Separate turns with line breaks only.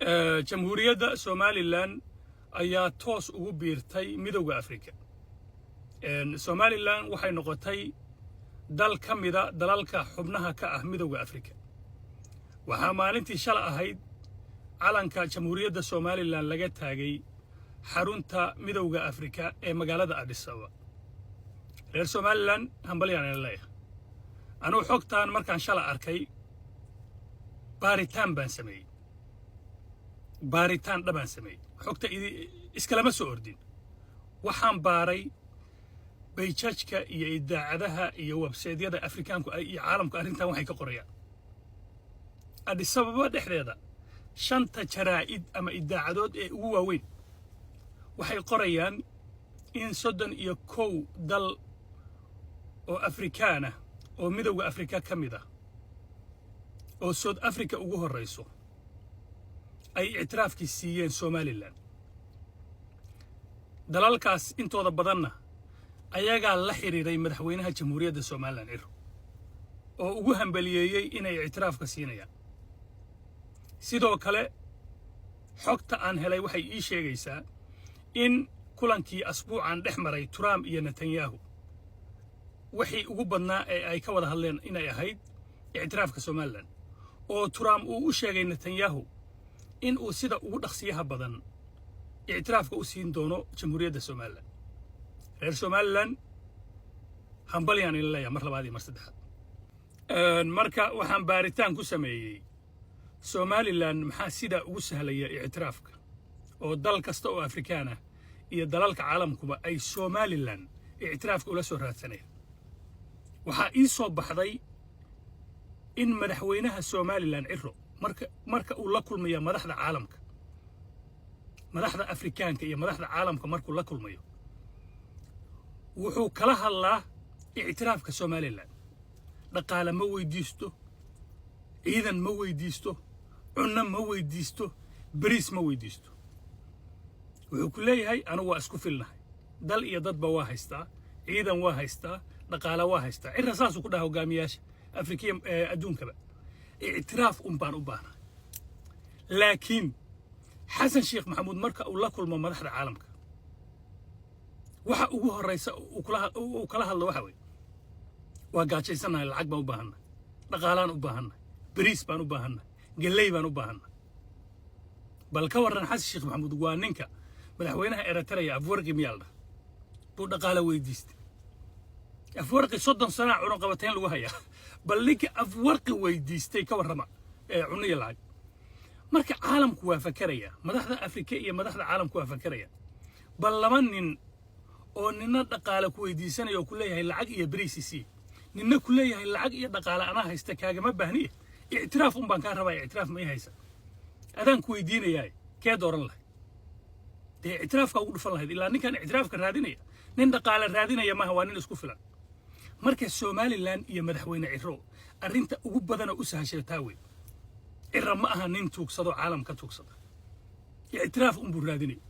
jamhuuriyadda Somaliland ayaa toos ugu biirtay midowga Afrika. Somaliland waxay noqotay dal ka mida dalalka xubnaha ka ah midowga Afrika. waxaa maalintii shalay ahayd calanka jamhuuriyadda Somaliland laga taagay xarunta midowga Afrika ee magaalada Addis Ababa. reer Somaliland hambalyan leeyahay. anuu xogtaan markaan shalay arkay baaritaan baan sameeyay. baaritaan dhabaan sameeyay. xogta iskalama soo ordin. waxaan baaray bayjajka iyo idaacadaha iyo website-yada Afrikaanku iyo caalamku arrintan waxay ka qorayaan. Addis Ababa dhexdeeda shanta jaraa'id ama idaacadood ee ugu waaweyn waxay qorayaan in 31 dal oo Afrikaan ah oo midowga Afrika ka mid ah oo South Africa ugu horeyso ay ictiraafki siiyeen Somaliland. dalalkaas intooda badanna ayagaa la xiriiray madaxweynaha jamhuuriyadda Somaliland oo ugu hambaliyeeyay inay ictiraafka siinayaan. sidoo kale xogta aan helay waxay ii sheegaysaa in kulankii asbuucan dhex maray Trump iyo Netanyahu wixii ugu badnaa ee ay ka wada hadleen inay ahayd ictiraafka Somaliland oo Trump uu u sheegay Netanyahu in uu sida ugu dhaqsiyaha badan ictiraafka u siin doono jamhuuriyadda Somaliland. reer Somaliland hambalyan leeyahay mar labaad iyo mar saddexaad. marka waxaan baaritaan ku sameeyay Somaliland maxaa sida ugu sahlaya ictiraafka oo dal kasta oo Afrikaan ah iyo dalalka caalamkuba ay Somaliland ictiraafka ula soo raadsanayaan. waxaa ii soo baxday in madaxweynaha Somaliland marka uu la kulmayo madaxda caalamka, madaxda Afrikaanka iyo madaxda caalamka markuu la kulmayo wuxuu kala hadlaa ictiraafka Somaliland. dhaqaale ma weydiisto, ciidan ma weydiisto, cunno ma weydiisto, bariis ma weydiisto. wuxuu ku leeyahay anigu waa isku filnahay, dal iyo dadba waa haystaa, ciidan waa haystaa, dhaqaale waa haystaa. cirra saasuu ku dhaha hogaamiyaasha Afrikiya adduunkaba ictiraaf baan u baahnaa. laakiin xasan sheekh maxamuud marka uu la kulmo madaxda caalamka waxa ugu horeysa uu kala hadlo waxa weeye waa gaajaysanahay, lacag baan u baahannahay, dhaqaalaan u baahannahay, bariis baan u baahannahay, galley baan u baahannahay. bal ka warran xasan sheekh maxamuud waa ninka madaxweynaha Eritrea Afwerki miyaalda buu dhaqaale weydiistay. Afwerki 30 sano cunno qabateen lagu hayaa. bal ninka Afwerki weydiistay ka warrama cunno iyo lacag. marka caalamku waa fakaraya, madaxda Afrika iyo madaxda caalamku waa fakaraya. bal laba nin oo nina dhaqaale ku weydiisanayo ku leeyahay lacag iyo bariis nina ku leeyahay lacag iyo dhaqaale ana haysta kaagama baahniye ictiraaf baan ka rabaa. ictiraaf ma haysa adaan ku weydiinayaa kee dooran lahayd? dee ictiraafka ugu dhufan lahayd. ilaa ninkan ictiraafka raadinaya nin dhaqaale raadinaya maaha, waa nin isku filan. marka Somaliland iyo madaxweyne Cirro arrinta ugu badan u sahashay taaway Cirro ma aha nin tuugsado caalamka tuugsada. ictiraaf buu raadinaya.